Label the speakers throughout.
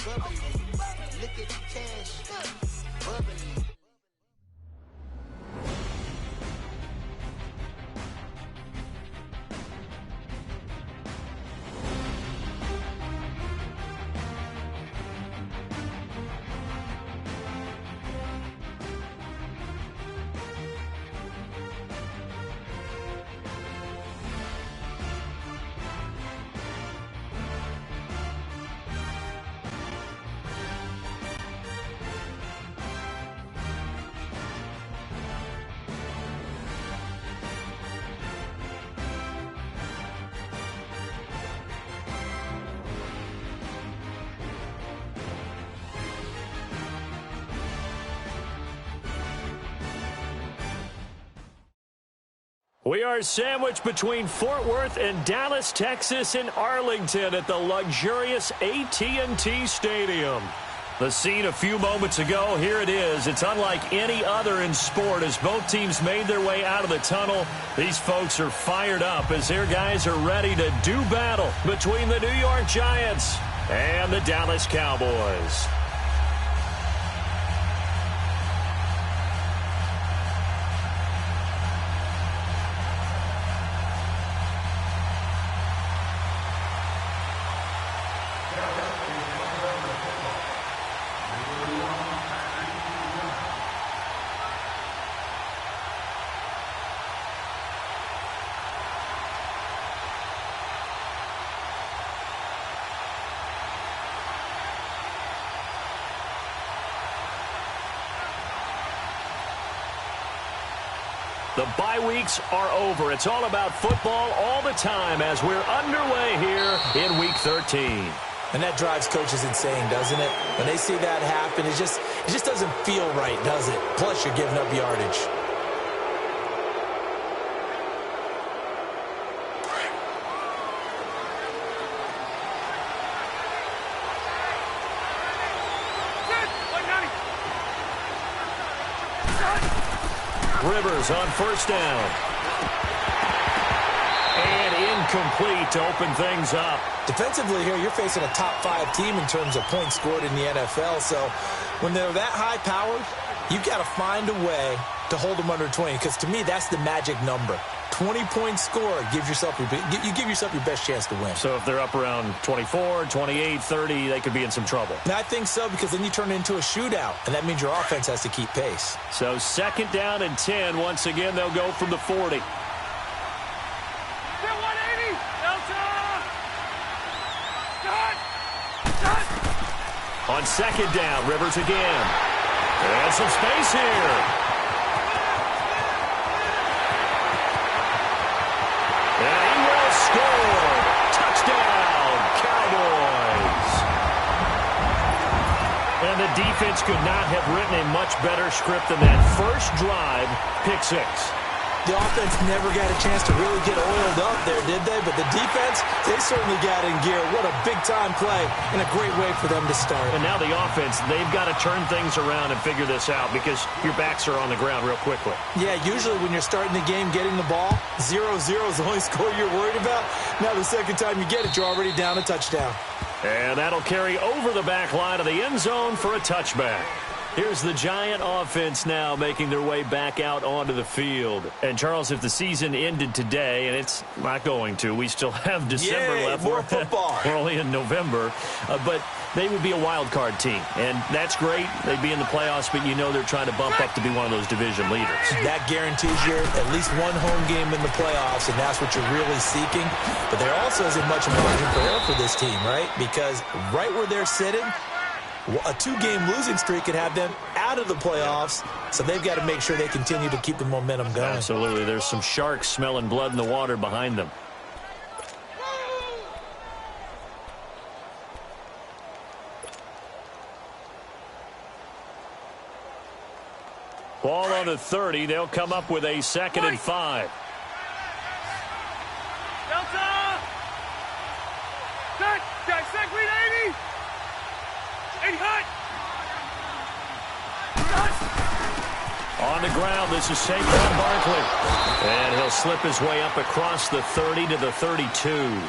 Speaker 1: Look at the cash, bubbly.
Speaker 2: We are sandwiched between Fort Worth and Dallas, Texas, and Arlington at the luxurious AT&T Stadium. The scene a few moments ago, here it is. It's unlike any other in sport as both teams made their way out of the tunnel. These folks are fired up as their guys are ready to do battle between the New York Giants and the Dallas Cowboys. The bye weeks are over. It's all about football all the time as we're underway here in Week 13.
Speaker 3: And that drives coaches insane, doesn't it? When they see that happen, it just doesn't feel right, does it? Plus, you're giving up yardage.
Speaker 2: Rivers on first down. And incomplete to open things up.
Speaker 3: Defensively here, you're facing a top 5 team in terms of points scored in the NFL. So when they're that high powered, you got to find a way to hold them under 20. Because to me, that's the magic number. 20 points scored, you give yourself your best chance to win.
Speaker 2: So if they're up around 24, 28, 30, they could be in some trouble.
Speaker 3: And I think so, because then you turn it into a shootout, and that means your offense has to keep pace.
Speaker 2: So second down and 10. Once again, they'll go from the 40. On second down, Rivers again. And some space here. And he will score. Touchdown, Cowboys. And the defense could not have written a much better script than that first drive, pick 6.
Speaker 3: The offense never got a chance to really get oiled up there, did they? But the defense, they certainly got in gear. What a big-time play and a great way for them to start.
Speaker 2: And now the offense, they've got to turn things around and figure this out because your backs are on the ground real quickly.
Speaker 3: Yeah, usually when you're starting the game getting the ball, 0-0 is the only score you're worried about. Now the second time you get it, you're already down a touchdown.
Speaker 2: And that'll carry over the back line of the end zone for a touchback. Here's the Giant offense now making their way back out onto the field. And, Charles, if the season ended today, and it's not going to, we still have December left.
Speaker 3: More football.
Speaker 2: We're only in November. But they would be a wild card team. And that's great. They'd be in the playoffs, but you know they're trying to bump up to be one of those division leaders.
Speaker 3: That guarantees you at least one home game in the playoffs, and that's what you're really seeking. But there also isn't much margin for error for this team, right? Because right where they're sitting, a 2-game losing streak could have them out of the playoffs, so they've got to make sure they continue to keep the momentum going.
Speaker 2: Absolutely. There's some sharks smelling blood in the water behind them. Ball on the 30. They'll come up with a 2nd and 5.
Speaker 4: Delta! Set, read 80! 80 hut!
Speaker 2: On the ground, this is Saquon Barkley. And he'll slip his way up across the 30 to the 32.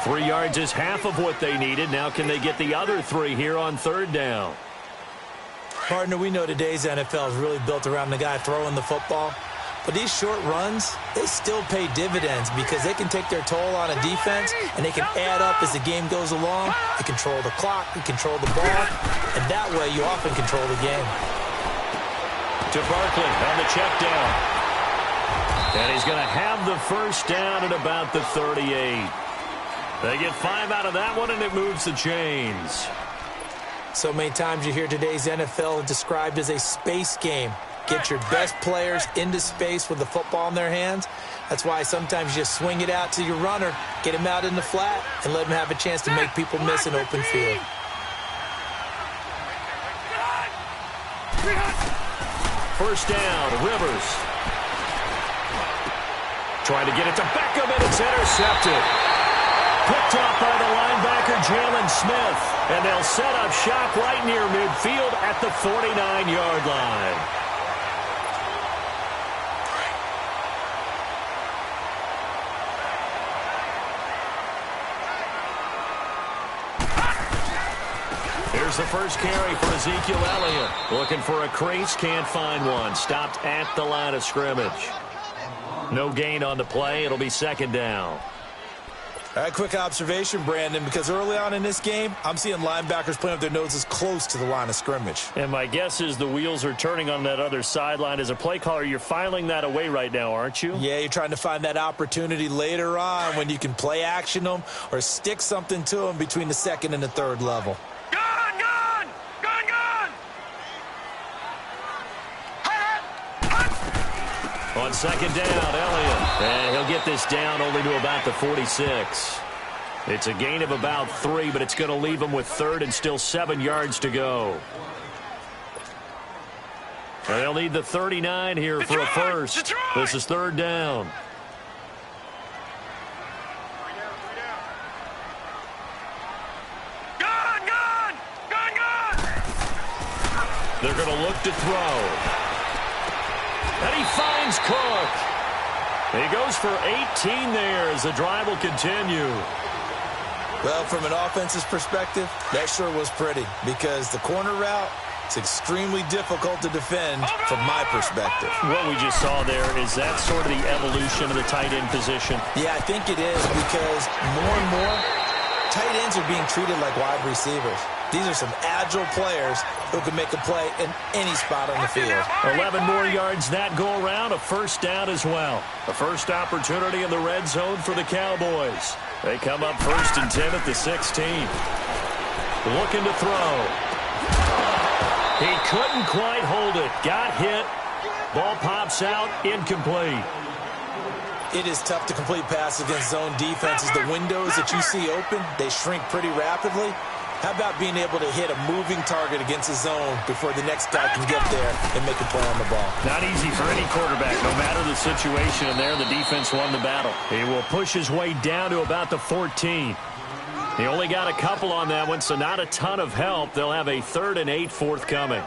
Speaker 2: 3 yards is half of what they needed. Now can they get the other 3 here on third down?
Speaker 3: Partner, we know today's NFL is really built around the guy throwing the football. But these short runs, they still pay dividends because they can take their toll on a defense, and they can add up as the game goes along. They control the clock, they control the ball, and that way you often control the game.
Speaker 2: To Barkley on the check down. And he's going to have the first down at about the 38. They get 5 out of that one, and it moves the chains.
Speaker 3: So many times you hear today's NFL described as a space game. Get your best players into space with the football in their hands. That's why sometimes you just swing it out to your runner, get him out in the flat, and let him have a chance to make people miss an open field.
Speaker 2: First down, Rivers. Trying to get it to Beckham, and it's intercepted. Picked off by the linebacker, Jalen Smith. And they'll set up shop right near midfield at the 49-yard line. Here's the first carry for Ezekiel Elliott. Looking for a crease, can't find one. Stopped at the line of scrimmage. No gain on the play. It'll be second down.
Speaker 3: All right, quick observation, Brandon, because early on in this game, I'm seeing linebackers playing with their noses close to the line of scrimmage.
Speaker 2: And my guess is the wheels are turning on that other sideline. As a play caller, you're filing that away right now, aren't you?
Speaker 3: Yeah, you're trying to find that opportunity later on when you can play action them or stick something to them between the second and the third level.
Speaker 2: On second down, Elliott. And he'll get this down only to about the 46. It's a gain of about 3, but it's going to leave him with third and still 7 yards to go. And they'll need the 39 here for a first. This is third down. They're going to look to throw. And he finds Cook. He goes for 18 there as the drive will continue.
Speaker 3: Well, from an offense's perspective, that sure was pretty because the corner route is extremely difficult to defend from my perspective.
Speaker 2: What we just saw there, is that sort of the evolution of the tight end position?
Speaker 3: Yeah, I think it is because more and more tight ends are being treated like wide receivers. These are some agile players who can make a play in any spot on the field.
Speaker 2: 11 more yards that go around, a first down as well. A first opportunity in the red zone for the Cowboys. They come up 1st and 10 at the 16. Looking to throw. He couldn't quite hold it. Got hit. Ball pops out, incomplete.
Speaker 3: It is tough to complete passes against zone defenses. The windows that you see open, they shrink pretty rapidly. How about being able to hit a moving target against a zone before the next guy can get there and make a play on the ball?
Speaker 2: Not easy for any quarterback, no matter the situation. And there, the defense won the battle. He will push his way down to about the 14. He only got a couple on that one, so not a ton of help. They'll have a 3rd and 8 forthcoming.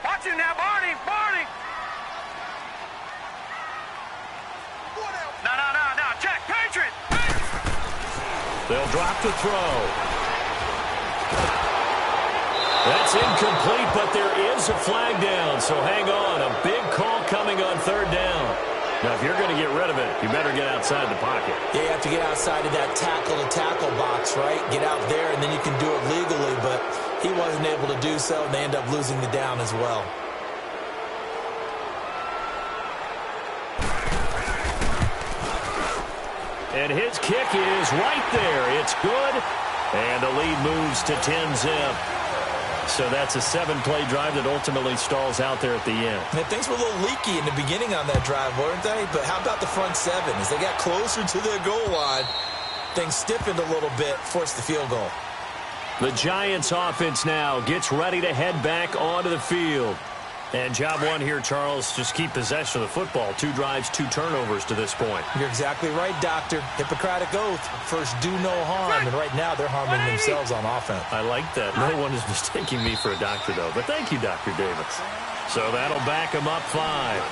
Speaker 4: Watch him now, Barney! Barney! No, check, Patriot!
Speaker 2: They'll drop the throw. That's incomplete, but there is a flag down, so hang on. A big call coming on 3rd down. Now, if you're going to get rid of it, you better get outside the pocket.
Speaker 3: Yeah, you have to get outside of that tackle-to-tackle box, right? Get out there, and then you can do it legally, but he wasn't able to do so, and they end up losing the down as well.
Speaker 2: And his kick is right there. It's good. And the lead moves to 10-zip. So that's a 7-play drive that ultimately stalls out there at the end.
Speaker 3: And things were a little leaky in the beginning on that drive, weren't they? But how about the front 7? As they got closer to their goal line, things stiffened a little bit, forced the field goal.
Speaker 2: The Giants offense now gets ready to head back onto the field. And job one here, Charles, just keep possession of the football. 2 drives, 2 turnovers to this point.
Speaker 3: You're exactly right, Doctor. Hippocratic oath. First, do no harm. And right now, they're harming themselves on offense.
Speaker 2: I like that. No one is mistaking me for a doctor, though. But thank you, Dr. Davis. So that'll back them up 5.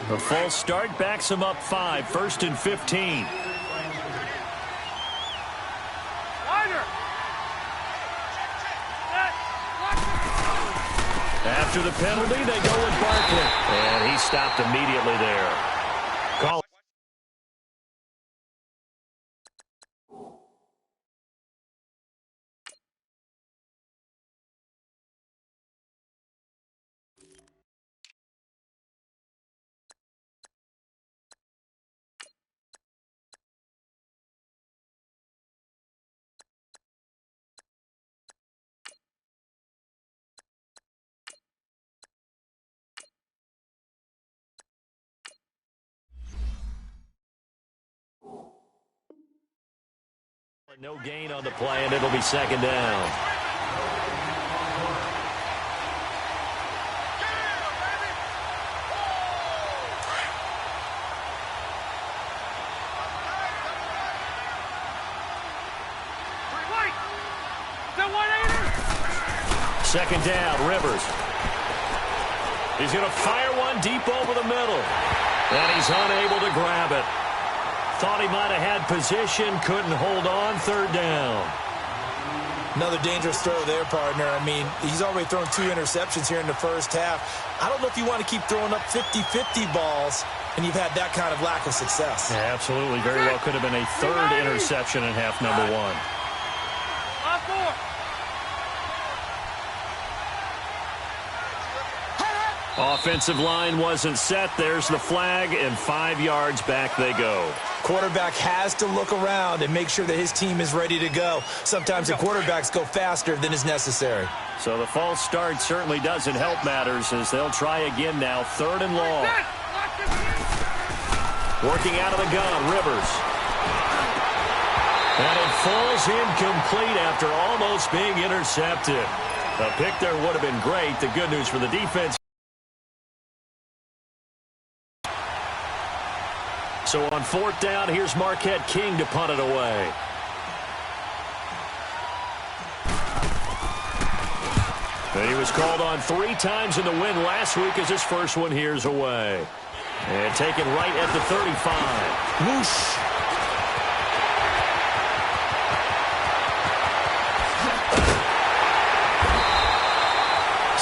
Speaker 2: The false start backs him up 5, 1st and 15. After the penalty, they go with Barkley. And he stopped immediately there. Call. No gain on the play, and it'll be 2nd down. Second down, Rivers. He's going to fire one deep over the middle, and he's unable to grab it. Thought he might have had position, couldn't hold on. 3rd down.
Speaker 3: Another dangerous throw there, partner. I mean, he's already thrown 2 interceptions here in the first half. I don't know if you want to keep throwing up 50-50 balls, and you've had that kind of lack of success.
Speaker 2: Yeah, absolutely. Very well could have been a 3rd interception in half number 1. Offensive line wasn't set. There's the flag, and 5 yards back they go.
Speaker 3: Quarterback has to look around and make sure that his team is ready to go. Sometimes the quarterbacks go faster than is necessary.
Speaker 2: So the false start certainly doesn't help matters as they'll try again now. 3rd and long. Working out of the gun, Rivers. And it falls incomplete after almost being intercepted. A pick there would have been great. The good news for the defense. So on 4th down, here's Marquette King to punt it away. And he was called on 3 times in the win last week as his first one here's away. And taken right at the 35.
Speaker 3: Whoosh.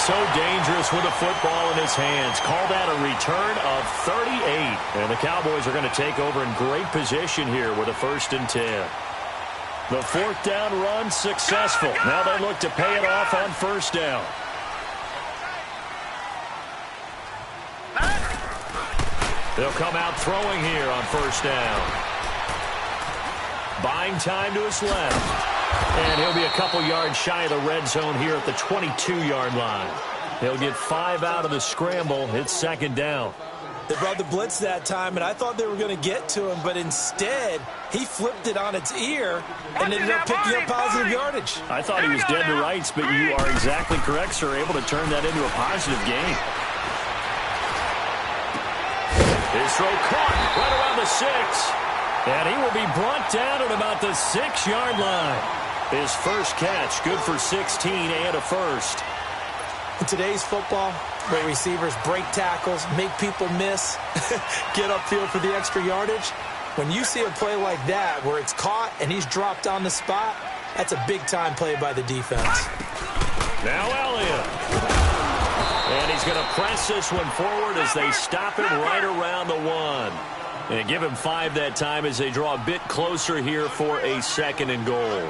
Speaker 2: So dangerous with the football in his hands. Call that a return of 38. And the Cowboys are going to take over in great position here with a 1st and 10. The 4th down run successful. Now they look to pay it off on 1st down. They'll come out throwing here on 1st down. Buying time to his left. And he'll be a couple yards shy of the red zone here at the 22-yard line. He'll get 5 out of the scramble. It's 2nd down.
Speaker 3: They brought the blitz that time, and I thought they were going to get to him, but instead, he flipped it on its ear and ended up picking up positive yardage.
Speaker 2: I thought he was dead to rights, but you are exactly correct, sir. Able to turn that into a positive gain. His throw caught right around the 6. And he will be brought down at about the 6-yard line. His first catch, good for 16 and a 1st.
Speaker 3: In today's football, where receivers break tackles, make people miss, get upfield for the extra yardage, when you see a play like that where it's caught and he's dropped on the spot, that's a big-time play by the defense.
Speaker 2: Now Elliott. And he's going to press this one forward as they stop him right around the 1. And give him 5 that time as they draw a bit closer here for a 2nd and goal.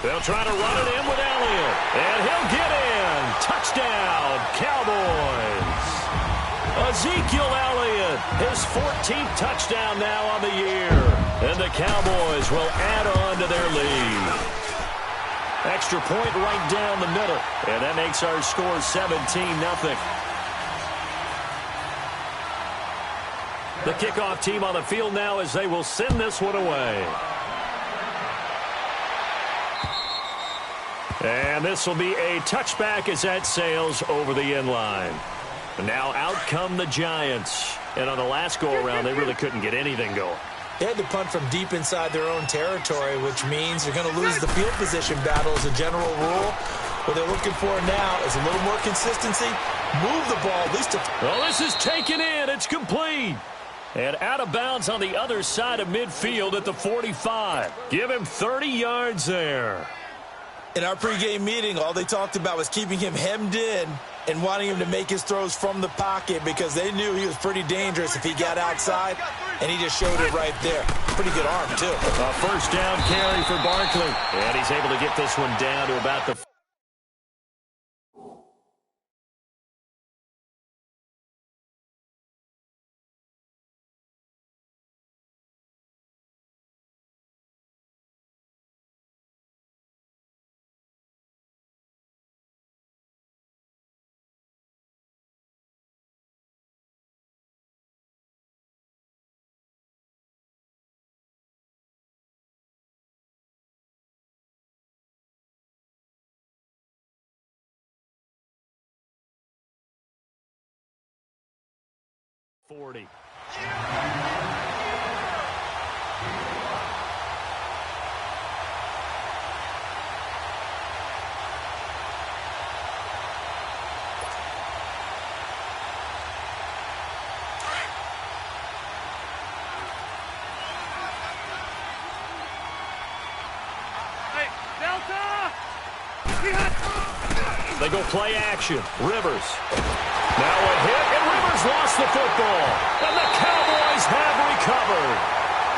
Speaker 2: They'll try to run it in with Elliott. And he'll get in. Touchdown, Cowboys. Ezekiel Elliott, his 14th touchdown now on the year. And the Cowboys will add on to their lead. Extra point right down the middle. And that makes our score 17-0. The kickoff team on the field now as they will send this one away. And this will be a touchback as that sails over the end line. And now out come the Giants. And on the last go-around, they really couldn't get anything going.
Speaker 3: They had to punt from deep inside their own territory, which means they're going to lose the field position battle as a general rule. What they're looking for now is a little more consistency move the ball at least to...
Speaker 2: Well, this is taken in. It's complete. And out of bounds on the other side of midfield at the 45. Give him 30 yards there.
Speaker 3: In our pregame meeting, all they talked about was keeping him hemmed in and wanting him to make his throws from the pocket because they knew he was pretty dangerous if he got outside, and he just showed it right there. Pretty good arm, too.
Speaker 2: A first down carry for Barkley. And he's able to get this one down to about the... Forty.
Speaker 4: Hey, Delta!
Speaker 2: They go play action. Rivers. Now a hit, and Rivers lost the football. And the Cowboys have recovered.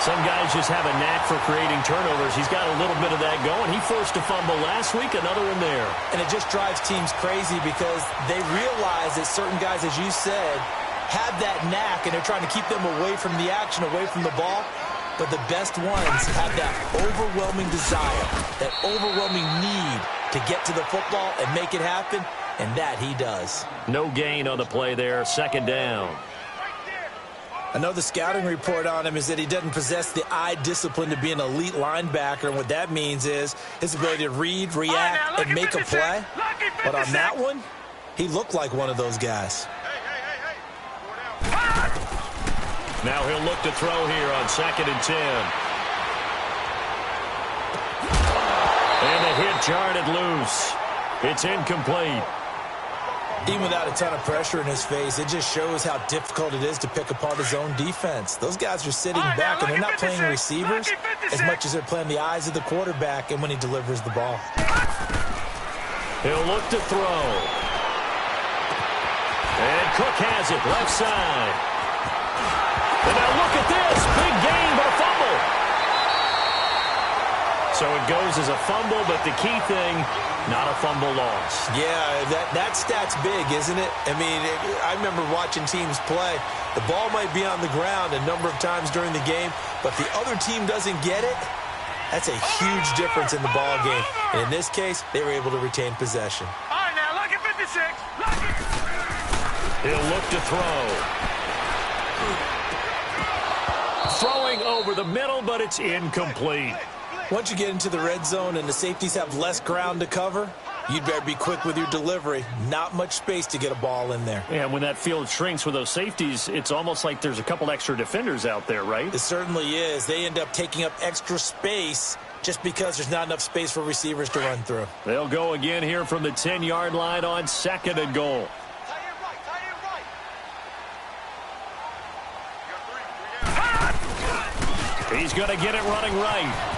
Speaker 2: Some guys just have a knack for creating turnovers. He's got a little bit of that going. He forced a fumble last week, another one there.
Speaker 3: And it just drives teams crazy because they realize that certain guys, as you said, have that knack, and they're trying to keep them away from the action, away from the ball. But the best ones have that overwhelming desire, that overwhelming need to get to the football and make it happen, and that he does.
Speaker 2: No gain on the play there, second down.
Speaker 3: Another scouting report on him is that he doesn't possess the eye discipline to be an elite linebacker, and what that means is his ability to read, react, and make a play. But on that one, he looked like one of those guys.
Speaker 2: Now he'll look to throw here on 2nd and 10. And the hit jarred it loose. It's incomplete.
Speaker 3: Even without a ton of pressure in his face, it just shows how difficult it is to pick apart his own defense. Those guys are sitting back, and they're not playing receivers as much as they're playing the eyes of the quarterback and when he delivers the ball.
Speaker 2: He'll look to throw. And Cook has it, left side. And now look at this. Big gain, but a fumble. So it goes as a fumble, but the key thing, not a fumble loss.
Speaker 3: Yeah, that stat's big, isn't it? I mean, I remember watching teams play. The ball might be on the ground a number of times during the game, but the other team doesn't get it. That's a huge difference in the ball game. And in this case, they were able to retain possession.
Speaker 4: All right, now, look at 56. Look at...
Speaker 2: He'll look to throw. Throwing over the middle, but it's incomplete.
Speaker 3: Once you get into the red zone and the safeties have less ground to cover, you'd better be quick with your delivery. Not much space to get a ball in there.
Speaker 2: And when that field shrinks with those safeties, it's almost like there's a couple extra defenders out there, right?
Speaker 3: It certainly is. They end up taking up extra space just because there's not enough space for receivers to run through.
Speaker 2: They'll go again here from the 10-yard line on 2nd and goal. He's going to get it running right.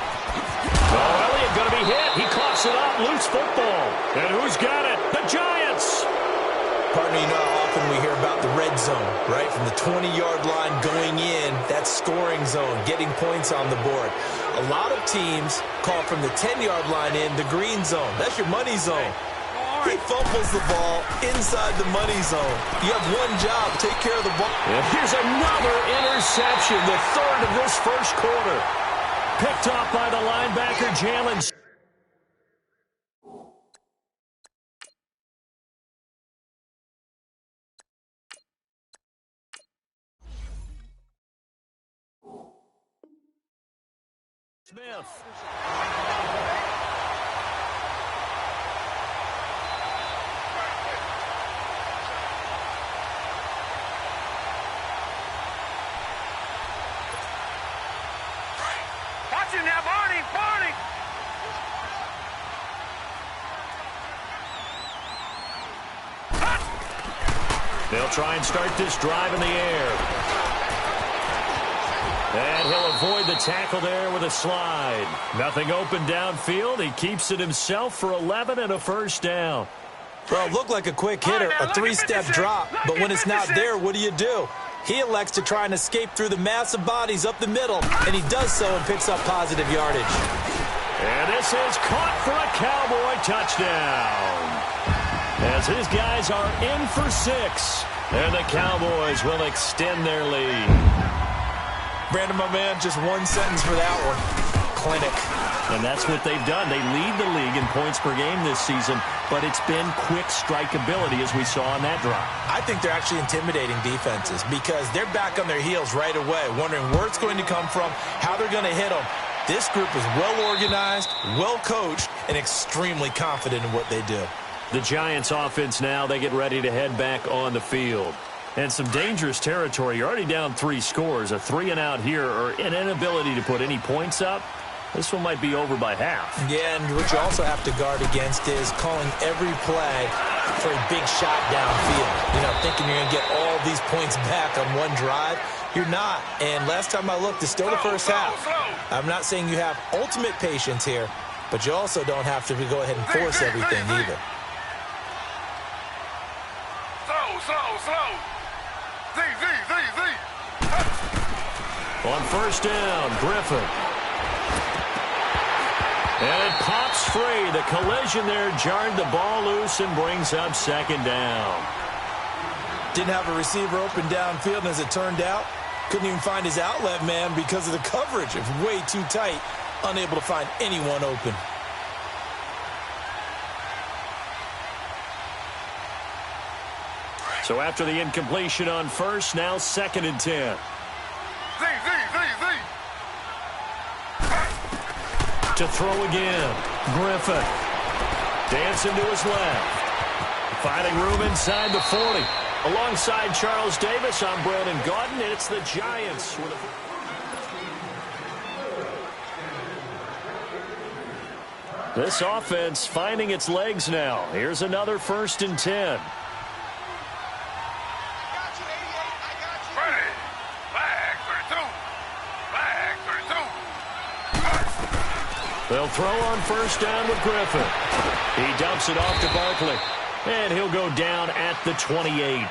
Speaker 2: Oh, Elliott going to be hit. He coughs it up. Loose football. And who's got it? The Giants.
Speaker 3: Partner, you know how often we hear about the red zone, right? From the 20-yard line going in, that scoring zone, getting points on the board. A lot of teams call from the 10-yard line in the green zone. That's your money zone. He fumbles the ball inside the money zone. You have one job, take care of the ball.
Speaker 2: And here's another interception, the third of this first quarter. Picked off by the linebacker, Jalen Smith.
Speaker 4: Watch it now, Barney, Barney.
Speaker 2: They'll try and start this drive in the air. And he'll avoid the tackle there with a slide. Nothing open downfield. He keeps it himself for 11 and a first down.
Speaker 3: Well, it looked like a quick hitter, a three-step drop. But when it's not there, what do? He elects to try and escape through the massive bodies up the middle, and he does so and picks up positive yardage.
Speaker 2: And this is caught for a Cowboy touchdown. As his guys are in for 6, and the Cowboys will extend their lead.
Speaker 3: Brandon, my man, just one sentence for that one. Clinic.
Speaker 2: And that's what they've done. They lead the league in points per game this season, but it's been quick strikeability as we saw on that drive.
Speaker 3: I think they're actually intimidating defenses because they're back on their heels right away, wondering where it's going to come from, how they're going to hit them. This group is well-organized, well-coached, and extremely confident in what they do.
Speaker 2: The Giants offense now, they get ready to head back on the field. And some dangerous territory. You're already down 3 scores. A 3-and-out here or an inability to put any points up. This one might be over by half.
Speaker 3: Yeah, and what you also have to guard against is calling every play for a big shot downfield. You know, thinking you're going to get all these points back on one drive. You're not. And last time I looked, it's still the first half. I'm not saying you have ultimate patience here, but you also don't have to go ahead and force everything either.
Speaker 4: Slow. Z.
Speaker 2: On first down, Griffin. And it pops free. The collision there jarred the ball loose and brings up second down.
Speaker 3: Didn't have a receiver open downfield, and as it turned out, couldn't even find his outlet man because of the coverage. It was way too tight, unable to find anyone open.
Speaker 2: So after the incompletion on first, now 2nd and 10.
Speaker 4: Z.
Speaker 2: To throw again. Griffin. Dancing to his left. Finding room inside the 40. Alongside Charles Davis, I'm Brandon Gaudin, and it's the Giants. This offense finding its legs now. Here's another 1st and 10. They'll throw on first down with Griffin. He dumps it off to Barkley. And he'll go down at the 28.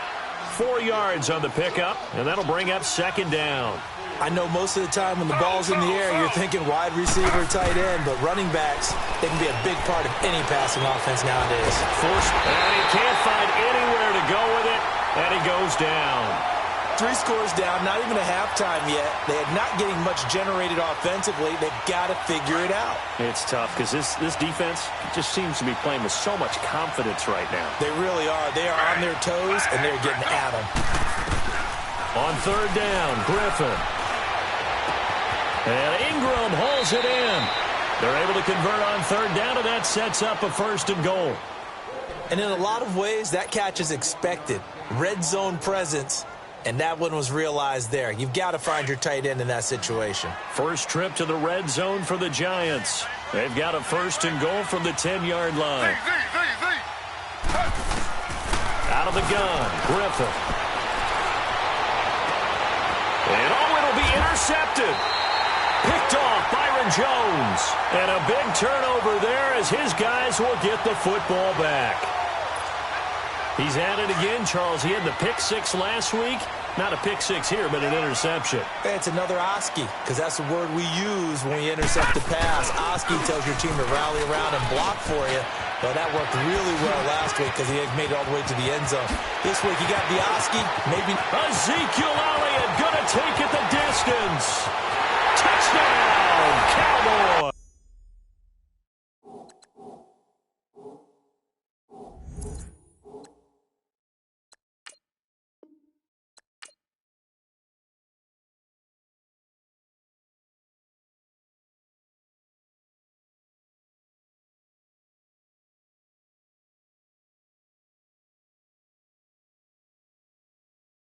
Speaker 2: 4 yards on the pickup, and that'll bring up 2nd down.
Speaker 3: I know most of the time when the ball's in the air, you're thinking wide receiver, tight end, but running backs, they can be a big part of any passing offense nowadays.
Speaker 2: And he can't find anywhere to go with it, and he goes down.
Speaker 3: 3 scores down, not even a halftime yet. They are not getting much generated offensively. They've got to figure it out.
Speaker 2: It's tough because this defense just seems to be playing with so much confidence right now.
Speaker 3: They really are. They are on their toes, and they're getting at them.
Speaker 2: On 3rd down, Griffin. And Ingram hauls it in. They're able to convert on 3rd down, and that sets up a 1st and goal.
Speaker 3: And in a lot of ways, that catch is expected. Red zone presence. And that one was realized there. You've got to find your tight end in that situation.
Speaker 2: First trip to the red zone for the Giants. They've got a 1st and goal from the 10-yard line. Out of the gun, Griffin. And it'll be intercepted. Picked off Byron Jones. And a big turnover there as his guys will get the football back. He's at it again, Charles. He had the pick 6 last week. Not a pick 6 here, but an interception.
Speaker 3: It's another Oski, because that's the word we use when we intercept the pass. Oski tells your team to rally around and block for you. Well, that worked really well last week because he had made it all the way to the end zone. This week, you got the Oski, maybe.
Speaker 2: Ezekiel Elliott going to take it the distance. Touchdown, Cowboy.